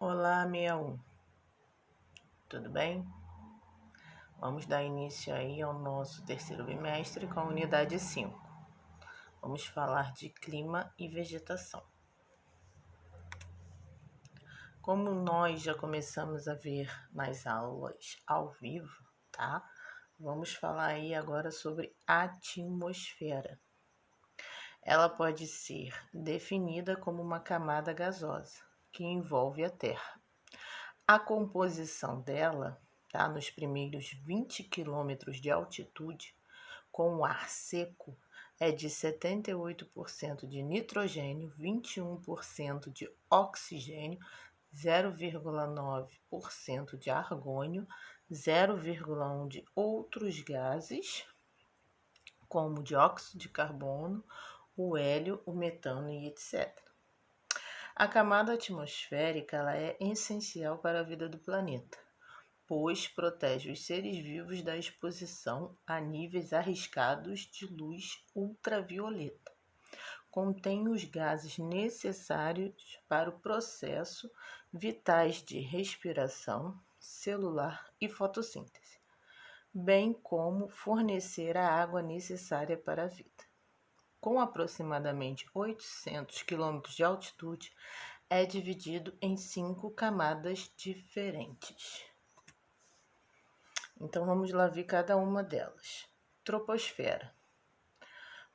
Olá, 61. Tudo bem? Vamos dar início aí ao nosso terceiro bimestre com a unidade 5. Vamos falar de clima e vegetação. Como nós já começamos a ver nas aulas ao vivo, tá? Vamos falar aí agora sobre atmosfera. Ela pode ser definida como uma camada gasosa que envolve a Terra. A composição dela, tá, nos primeiros 20 quilômetros de altitude, com o ar seco, é de 78% de nitrogênio, 21% de oxigênio, 0,9% de argônio, 0,1% de outros gases, como o dióxido de carbono, o hélio, o metano e etc. A camada atmosférica ela é essencial para a vida do planeta, pois protege os seres vivos da exposição a níveis arriscados de luz ultravioleta. Contém os gases necessários para o processo vitais de respiração celular e fotossíntese, bem como fornecer a água necessária para a vida. Com aproximadamente 800 km de altitude, é dividido em 5 camadas diferentes. Então vamos lá ver cada uma delas. Troposfera.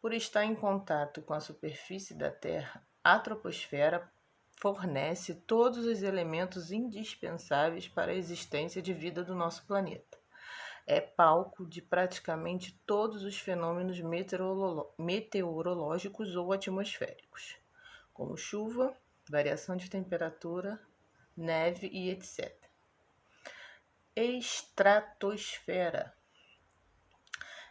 Por estar em contato com a superfície da Terra, a troposfera fornece todos os elementos indispensáveis para a existência de vida do nosso planeta. É palco de praticamente todos os fenômenos meteorológicos ou atmosféricos, como chuva, variação de temperatura, neve e etc. Estratosfera.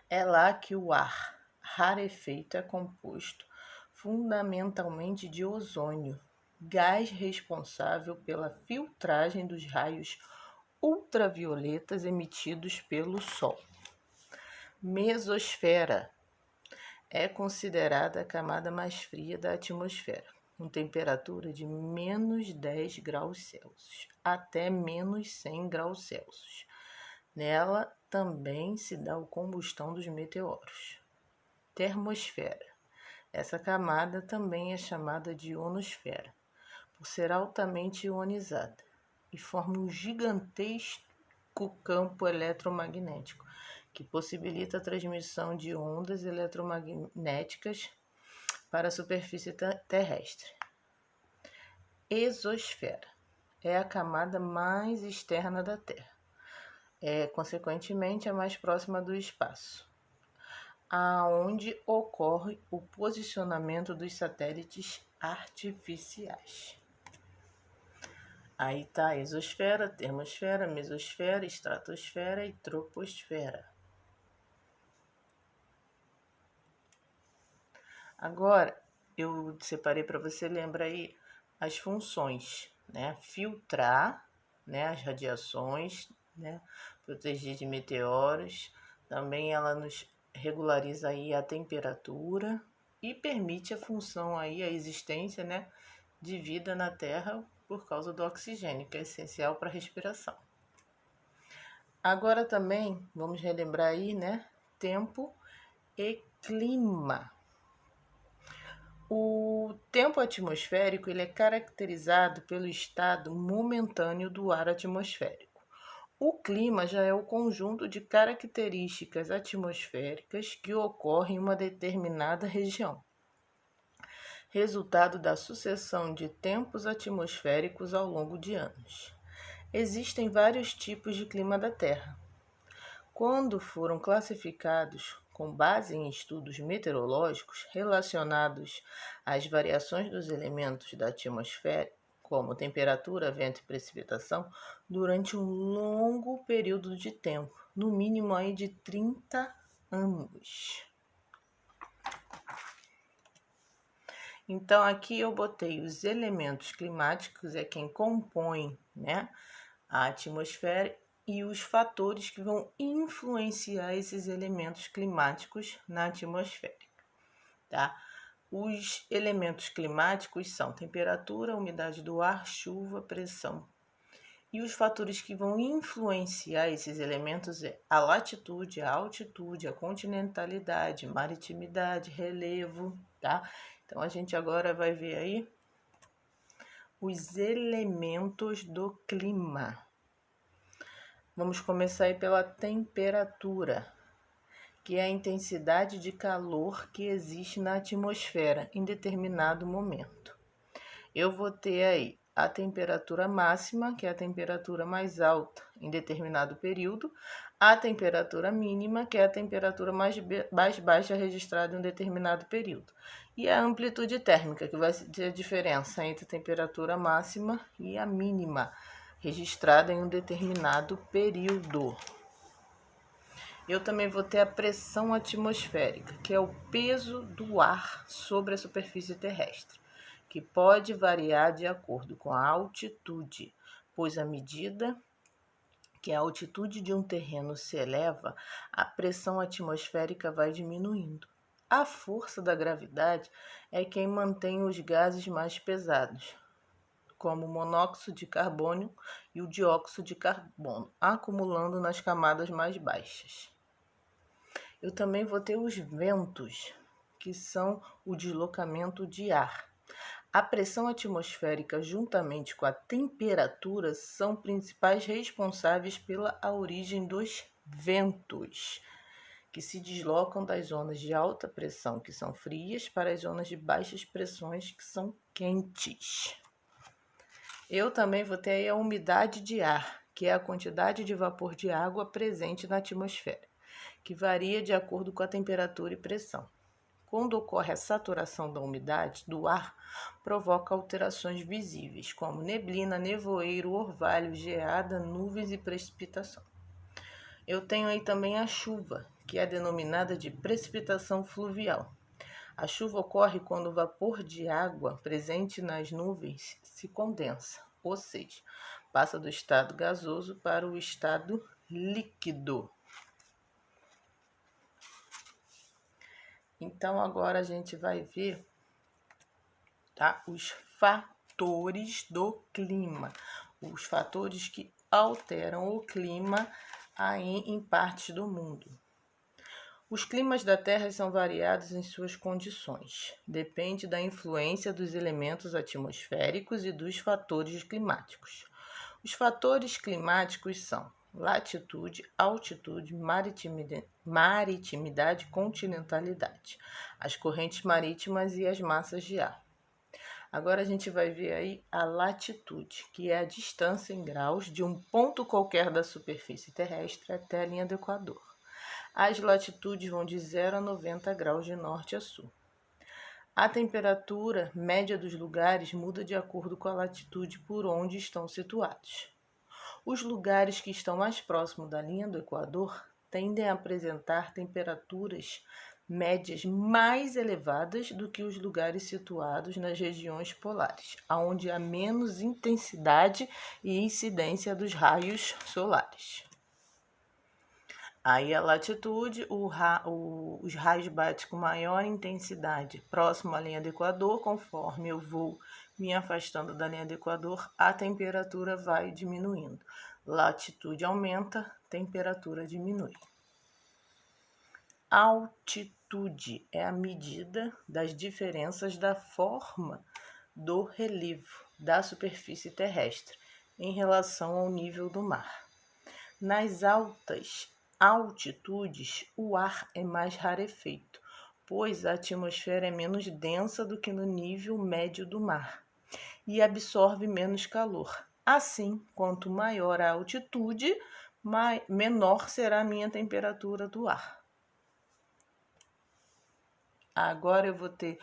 É lá que o ar rarefeito é composto fundamentalmente de ozônio, gás responsável pela filtragem dos raios ultravioletas emitidos pelo Sol. Mesosfera é considerada a camada mais fria da atmosfera, com temperatura de menos 10 graus Celsius até menos 100 graus Celsius. Nela também se dá a combustão dos meteoros. Termosfera. Essa camada também é chamada de ionosfera, por ser altamente ionizada e forma um gigantesco campo eletromagnético que possibilita a transmissão de ondas eletromagnéticas para a superfície terrestre. Exosfera é a camada mais externa da Terra, consequentemente a mais próxima do espaço, aonde ocorre o posicionamento dos satélites artificiais. Aí tá a exosfera, termosfera, mesosfera, estratosfera e troposfera. Agora, eu separei para você lembrar aí as funções, né? Filtrar, né, as radiações, né? Proteger de meteoros. Também ela nos regulariza aí a temperatura e permite a função aí, a existência, né, de vida na Terra por causa do oxigênio, que é essencial para a respiração. Agora também vamos relembrar aí, né, tempo e clima. O tempo atmosférico ele é caracterizado pelo estado momentâneo do ar atmosférico. O clima já é o conjunto de características atmosféricas que ocorrem em uma determinada região, resultado da sucessão de tempos atmosféricos ao longo de anos. Existem vários tipos de clima da Terra. Quando foram classificados com base em estudos meteorológicos relacionados às variações dos elementos da atmosfera, como temperatura, vento e precipitação, durante um longo período de tempo, no mínimo aí de 30 anos. Então, aqui eu botei os elementos climáticos, é quem compõe, né, a atmosfera, e os fatores que vão influenciar esses elementos climáticos na atmosfera, tá? Os elementos climáticos são temperatura, umidade do ar, chuva, pressão. E os fatores que vão influenciar esses elementos é a latitude, a altitude, a continentalidade, maritimidade, relevo, tá? Então a gente agora vai ver aí os elementos do clima. Vamos começar aí pela temperatura, que é a intensidade de calor que existe na atmosfera em determinado momento. Eu vou ter aí a temperatura máxima, que é a temperatura mais alta em determinado período, a temperatura mínima, que é a temperatura mais baixa registrada em um determinado período, e a amplitude térmica, que vai ser a diferença entre a temperatura máxima e a mínima, registrada em um determinado período. Eu também vou ter a pressão atmosférica, que é o peso do ar sobre a superfície terrestre, que pode variar de acordo com a altitude, pois à medida que a altitude de um terreno se eleva, a pressão atmosférica vai diminuindo. A força da gravidade é quem mantém os gases mais pesados, como o monóxido de carbono e o dióxido de carbono, acumulando nas camadas mais baixas. Eu também vou ter os ventos, que são o deslocamento de ar. A pressão atmosférica, juntamente com a temperatura, são principais responsáveis pela origem dos ventos, que se deslocam das zonas de alta pressão, que são frias, para as zonas de baixas pressões, que são quentes. Eu também vou ter aí a umidade de ar, que é a quantidade de vapor de água presente na atmosfera, que varia de acordo com a temperatura e pressão. Quando ocorre a saturação da umidade do ar, provoca alterações visíveis, como neblina, nevoeiro, orvalho, geada, nuvens e precipitação. Eu tenho aí também a chuva, que é denominada de precipitação fluvial. A chuva ocorre quando o vapor de água presente nas nuvens se condensa, ou seja, passa do estado gasoso para o estado líquido. Então, agora a gente vai ver, tá, os fatores do clima, os fatores que alteram o clima aí em partes do mundo. Os climas da Terra são variados em suas condições. Depende da influência dos elementos atmosféricos e dos fatores climáticos. Os fatores climáticos são latitude, altitude, maritimidade, continentalidade, as correntes marítimas e as massas de ar. Agora a gente vai ver aí a latitude, que é a distância em graus de um ponto qualquer da superfície terrestre até a linha do Equador. As latitudes vão de 0 a 90 graus de norte a sul. A temperatura média dos lugares muda de acordo com a latitude por onde estão situados. Os lugares que estão mais próximos da linha do Equador tendem a apresentar temperaturas médias mais elevadas do que os lugares situados nas regiões polares, onde há menos intensidade e incidência dos raios solares. Aí a latitude, os raios batem com maior intensidade próximo à linha do Equador. Conforme eu vou me afastando da linha do Equador, a temperatura vai diminuindo. Latitude aumenta, temperatura diminui. Altitude é a medida das diferenças da forma do relevo da superfície terrestre em relação ao nível do mar. Nas altas altitudes, o ar é mais rarefeito, pois a atmosfera é menos densa do que no nível médio do mar e absorve menos calor. Assim, quanto maior a altitude, menor será a minha temperatura do ar. Agora eu vou ter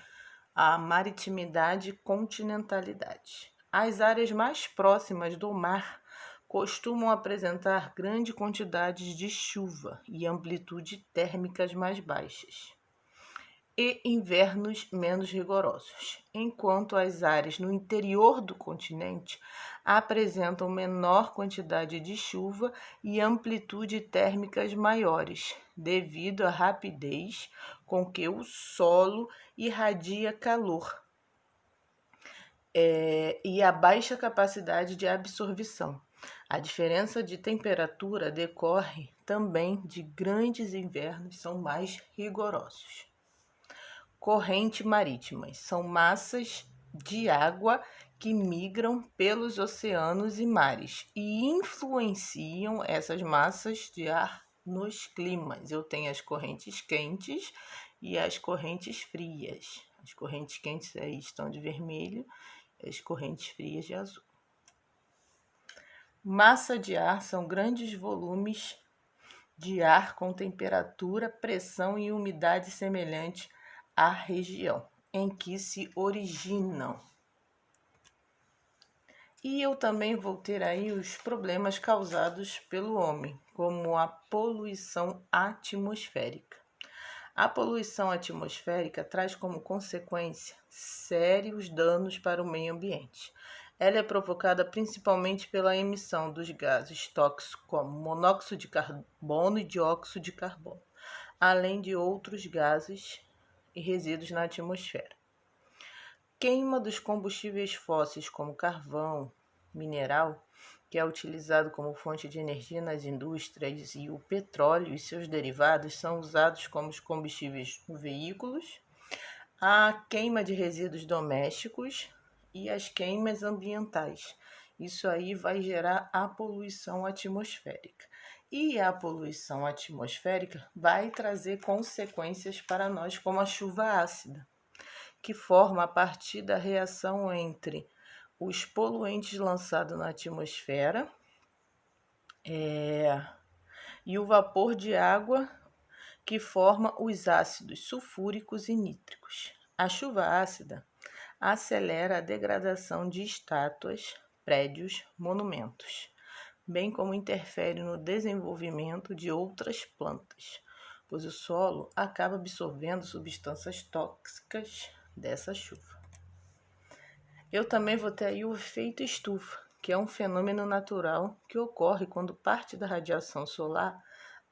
a maritimidade e continentalidade. As áreas mais próximas do mar costumam apresentar grande quantidade de chuva e amplitude térmicas mais baixas. e invernos menos rigorosos, enquanto as áreas no interior do continente apresentam menor quantidade de chuva e amplitude térmicas maiores, devido à rapidez com que o solo irradia calor e à baixa capacidade de absorção. A diferença de temperatura decorre também de grandes invernos, são mais rigorosos. Correntes marítimas são massas de água que migram pelos oceanos e mares e influenciam essas massas de ar nos climas. Eu tenho as correntes quentes e as correntes frias. As correntes quentes aí estão de vermelho, as correntes frias de azul. Massa de ar são grandes volumes de ar com temperatura, pressão e umidade semelhante à região em que se originam. E eu também vou ter aí os problemas causados pelo homem, como a poluição atmosférica. A poluição atmosférica traz como consequência sérios danos para o meio ambiente. Ela é provocada principalmente pela emissão dos gases tóxicos como monóxido de carbono e dióxido de carbono, além de outros gases e resíduos na atmosfera. Queima dos combustíveis fósseis como carvão, mineral, que é utilizado como fonte de energia nas indústrias, e o petróleo e seus derivados são usados como combustíveis em veículos, a queima de resíduos domésticos e as queimas ambientais. Isso aí vai gerar a poluição atmosférica. E a poluição atmosférica vai trazer consequências para nós, como a chuva ácida, que forma a partir da reação entre os poluentes lançados na atmosfera e o vapor de água que forma os ácidos sulfúricos e nítricos. A chuva ácida acelera a degradação de estátuas, prédios, monumentos, bem como interfere no desenvolvimento de outras plantas, pois o solo acaba absorvendo substâncias tóxicas dessa chuva. Eu também vou ter aí o efeito estufa, que é um fenômeno natural que ocorre quando parte da radiação solar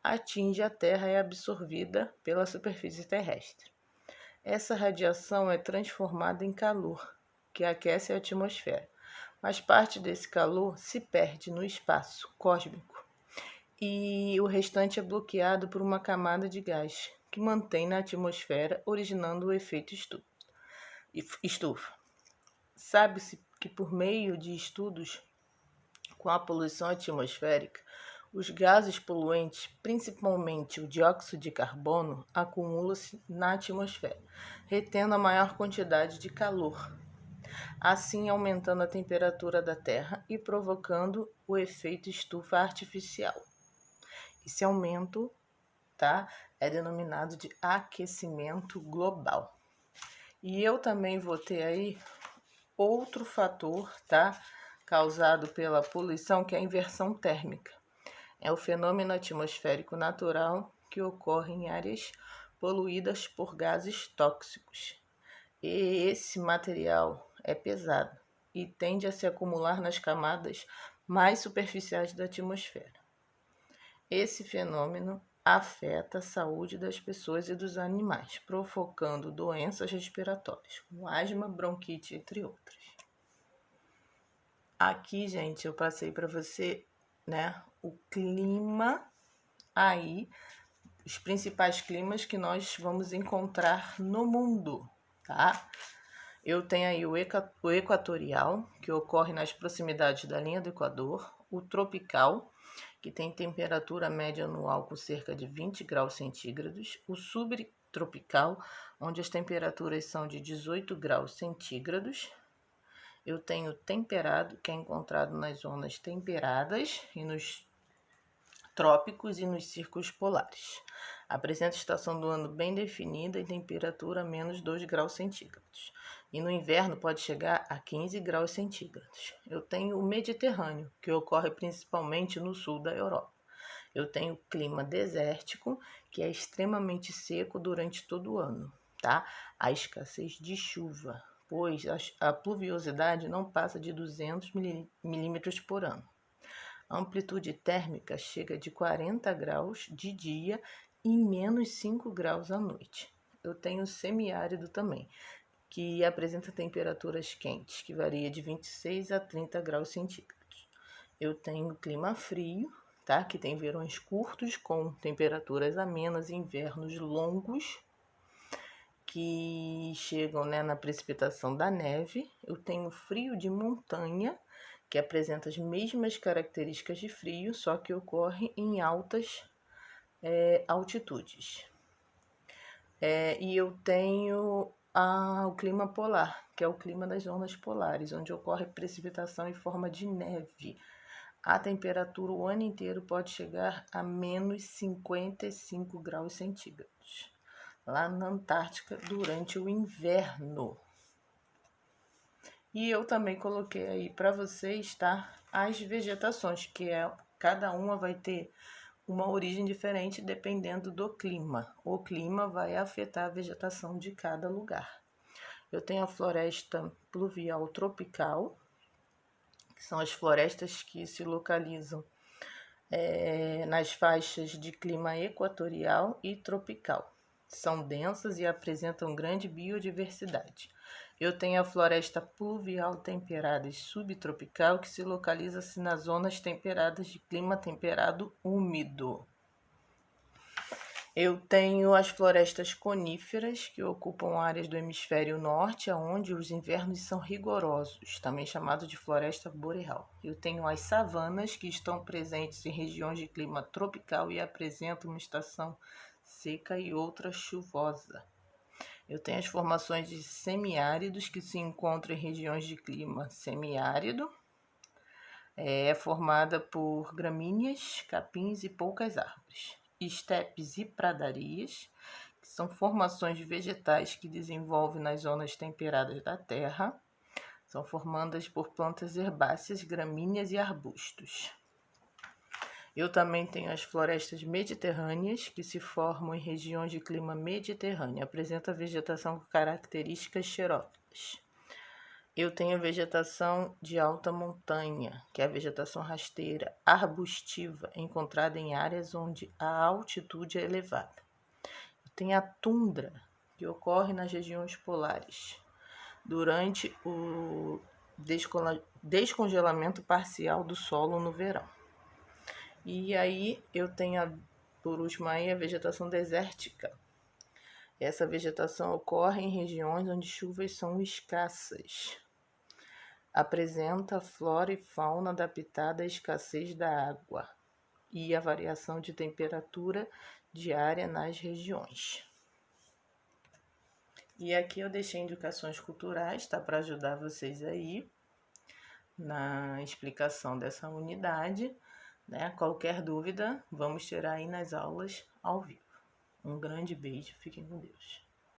atinge a Terra e é absorvida pela superfície terrestre. Essa radiação é transformada em calor, que aquece a atmosfera, mas parte desse calor se perde no espaço cósmico e o restante é bloqueado por uma camada de gás que mantém na atmosfera, originando o efeito estufa. Sabe-se que por meio de estudos com a poluição atmosférica, os gases poluentes, principalmente o dióxido de carbono, acumulam-se na atmosfera, retendo a maior quantidade de calor, assim aumentando a temperatura da Terra e provocando o efeito estufa artificial. Esse aumento, é denominado de aquecimento global. E eu também vou ter aí outro fator, causado pela poluição, que é a inversão térmica. É o fenômeno atmosférico natural que ocorre em áreas poluídas por gases tóxicos. E esse material é pesado e tende a se acumular nas camadas mais superficiais da atmosfera. Esse fenômeno afeta a saúde das pessoas e dos animais, provocando doenças respiratórias, como asma, bronquite, entre outras. Aqui, gente, eu passei para você, o clima aí, os principais climas que nós vamos encontrar no mundo, tá? Eu tenho aí o equatorial, que ocorre nas proximidades da linha do Equador, o tropical, que tem temperatura média anual com cerca de 20 graus centígrados, o subtropical, onde as temperaturas são de 18 graus centígrados. Eu tenho o temperado, que é encontrado nas zonas temperadas e nos trópicos e nos círculos polares. Apresenta estação do ano bem definida e temperatura menos 2 graus centígrados. E no inverno pode chegar a 15 graus centígrados. Eu tenho o Mediterrâneo, que ocorre principalmente no sul da Europa. Eu tenho o clima desértico, que é extremamente seco durante todo o ano. tá? A escassez de chuva, pois a pluviosidade não passa de 200 milímetros por ano. A amplitude térmica chega de 40 graus de dia e menos 5 graus à noite. Eu tenho semiárido também, que apresenta temperaturas quentes, que varia de 26 a 30 graus centígrados. Eu tenho clima frio, tá? Que tem verões curtos com temperaturas amenas e invernos longos, que chegam, né, na precipitação da neve. Eu tenho frio de montanha, que apresenta as mesmas características de frio, só que ocorre em altas altitudes. E eu tenho o clima polar, que é o clima das zonas polares, onde ocorre precipitação em forma de neve. A temperatura o ano inteiro pode chegar a menos 55 graus centígrados, lá na Antártica, durante o inverno. E eu também coloquei aí para vocês, tá? As vegetações, cada uma vai ter uma origem diferente dependendo do clima. O clima vai afetar a vegetação de cada lugar. Eu tenho a floresta pluvial tropical, que são as florestas que se localizam nas faixas de clima equatorial e tropical. São densas e apresentam grande biodiversidade. Eu tenho a floresta pluvial temperada e subtropical, que se localiza-se nas zonas temperadas de clima temperado úmido. Eu tenho as florestas coníferas, que ocupam áreas do hemisfério norte, onde os invernos são rigorosos, também chamado de floresta boreal. Eu tenho as savanas, que estão presentes em regiões de clima tropical e apresentam uma estação seca e outra chuvosa. Eu tenho as formações de semiáridos, que se encontram em regiões de clima semiárido. É formada por gramíneas, capins e poucas árvores. Estepes e pradarias, que são formações vegetais que desenvolvem nas zonas temperadas da terra. São formadas por plantas herbáceas, gramíneas e arbustos. Eu também tenho as florestas mediterrâneas, que se formam em regiões de clima mediterrâneo. Apresenta vegetação com características xerófilas. Eu tenho a vegetação de alta montanha, que é a vegetação rasteira, arbustiva, encontrada em áreas onde a altitude é elevada. Eu tenho a tundra, que ocorre nas regiões polares, durante o descongelamento parcial do solo no verão. E aí eu tenho, por último, aí, a vegetação desértica. Essa vegetação ocorre em regiões onde chuvas são escassas. Apresenta flora e fauna adaptada à escassez da água e a variação de temperatura diária nas regiões. E aqui eu deixei indicações culturais, tá? Para ajudar vocês aí na explicação dessa unidade, né? Qualquer dúvida, vamos tirar aí nas aulas ao vivo. Um grande beijo, fiquem com Deus.